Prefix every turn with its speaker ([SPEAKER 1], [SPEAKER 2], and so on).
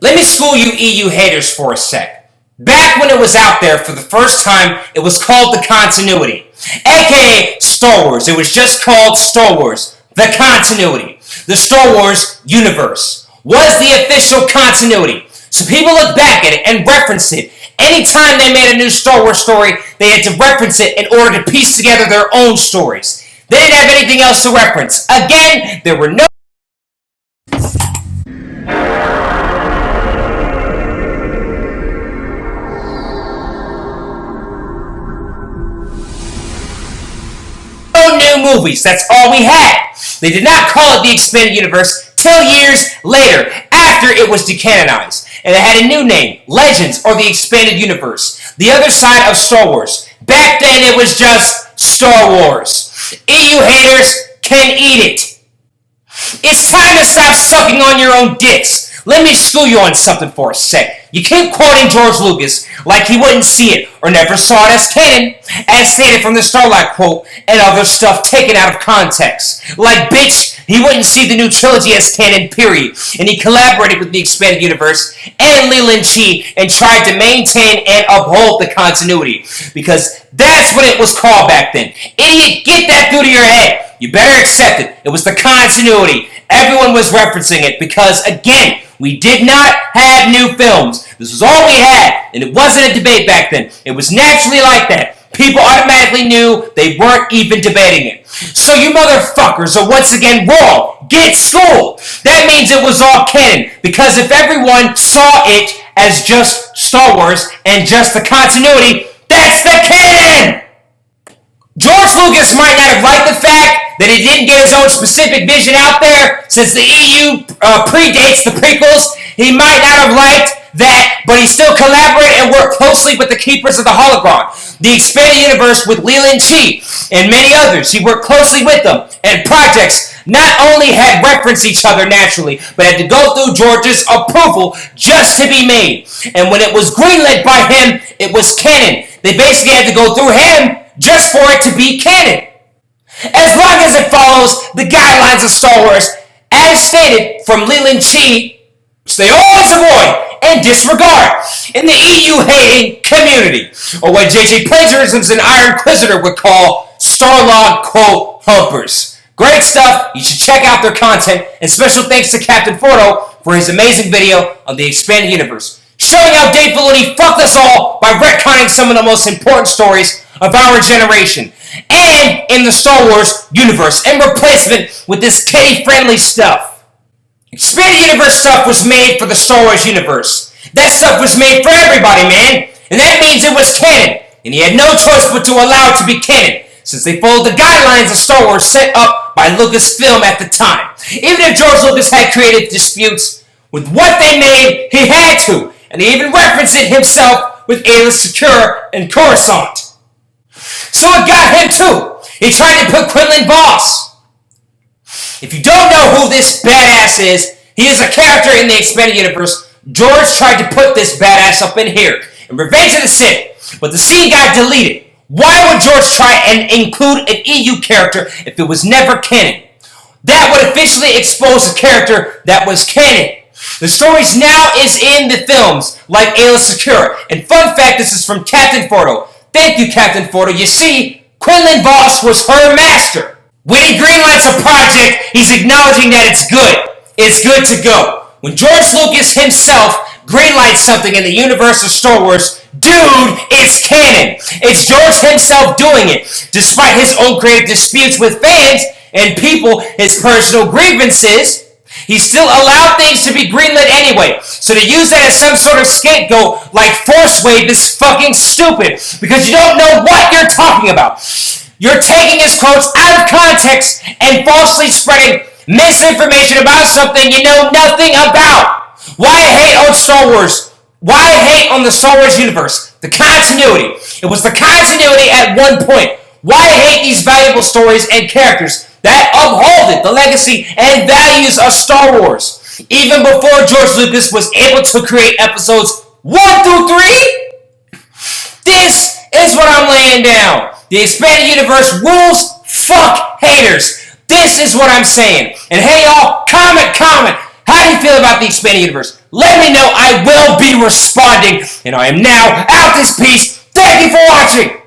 [SPEAKER 1] Let me school you EU haters for a sec. Back when it was out there for the first time, it was called the continuity, aka Star Wars. It was just called Star Wars, the continuity. The Star Wars universe was the official continuity. So people look back at it and reference it. Anytime they made a new Star Wars story, they had to reference it in order to piece together their own stories. They didn't have anything else to reference. Again, there were no new movies. That's all we had. They did not call it the Expanded Universe till years later, after it was decanonized. And it had a new name, Legends, or the Expanded Universe. The other side of Star Wars. Back then it was just Star Wars. EU haters can eat it. It's time to stop sucking on your own dicks. Let me school you on something for a sec. You keep quoting George Lucas like he wouldn't see it or never saw it as canon, as stated from the Starlog quote and other stuff taken out of context. Like, bitch, he wouldn't see the new trilogy as canon, period. And he collaborated with the Expanded Universe and Leland Chi and tried to maintain and uphold the continuity. Because that's what it was called back then. Idiot, get that through to your head. You better accept it. It was the continuity. Everyone was referencing it because, again, we did not have new films. This was all we had, and it wasn't a debate back then. It was naturally like that. People automatically knew they weren't even debating it. So you motherfuckers are once again wrong. Get schooled. That means it was all canon, because if everyone saw it as just Star Wars and just the continuity, that's the canon! George Lucas might not have liked the fact that he didn't get his own specific vision out there, since the EU predates the prequels. He might not have liked that, but he still collaborated and worked closely with the Keepers of the Holocron, the Expanded Universe with Leland Chi, and many others. He worked closely with them, and projects not only had referenced each other naturally, but had to go through George's approval just to be made. And when it was greenlit by him, it was canon. They basically had to go through him just for it to be canon. As long as it follows the guidelines of Star Wars, as stated from Leland Chi, which they always avoid and disregard in the EU-hating community, or what J.J. Plagiarisms and Iron Inquisitor would call Starlog quote humpers. Great stuff. You should check out their content, and special thanks to Captain Fordo for his amazing video on the Expanded Universe, showing how Dave Filoni fucked us all by retconning some of the most important stories of our generation, and in the Star Wars universe, and replacement with this kitty-friendly stuff. Expanded Universe stuff was made for the Star Wars universe. That stuff was made for everybody, man, and that means it was canon, and he had no choice but to allow it to be canon, since they followed the guidelines of Star Wars set up by Lucasfilm at the time. Even if George Lucas had creative disputes with what they made, he had to, and he even referenced it himself with Aayla Secure and Coruscant. So it got him too. He tried to put Quinlan Voss. If you don't know who this badass is, he is a character in the Expanded Universe. George tried to put this badass up in here in Revenge of the Sith, but the scene got deleted. Why would George try and include an EU character if it was never canon? That would officially expose a character that was canon. The stories now is in the films, like Aayla Secure. And fun fact, this is from Captain Fordo. Thank you, Captain Fordo. You see, Quinlan Voss was her master. When he greenlights a project, he's acknowledging that it's good. It's good to go. When George Lucas himself greenlights something in the universe of Star Wars, dude, it's canon. It's George himself doing it. Despite his own creative disputes with fans and people, his personal grievances, he still allowed things to be greenlit anyway. So to use that as some sort of scapegoat like Force Wave is fucking stupid, because you don't know what you're talking about. You're taking his quotes out of context and falsely spreading misinformation about something you know nothing about. Why hate on Star Wars? Why hate on the Star Wars universe? The continuity. It was the continuity at one point. Why hate these valuable stories and characters that upholded the legacy and values of Star Wars, even before George Lucas was able to create episodes 1 through 3? This is what I'm laying down. The Expanded Universe rules. Fuck haters. This is what I'm saying. And hey y'all, comment. How do you feel about the expanded universe? Let me know. I will be responding. And I am now out this piece. Thank you for watching.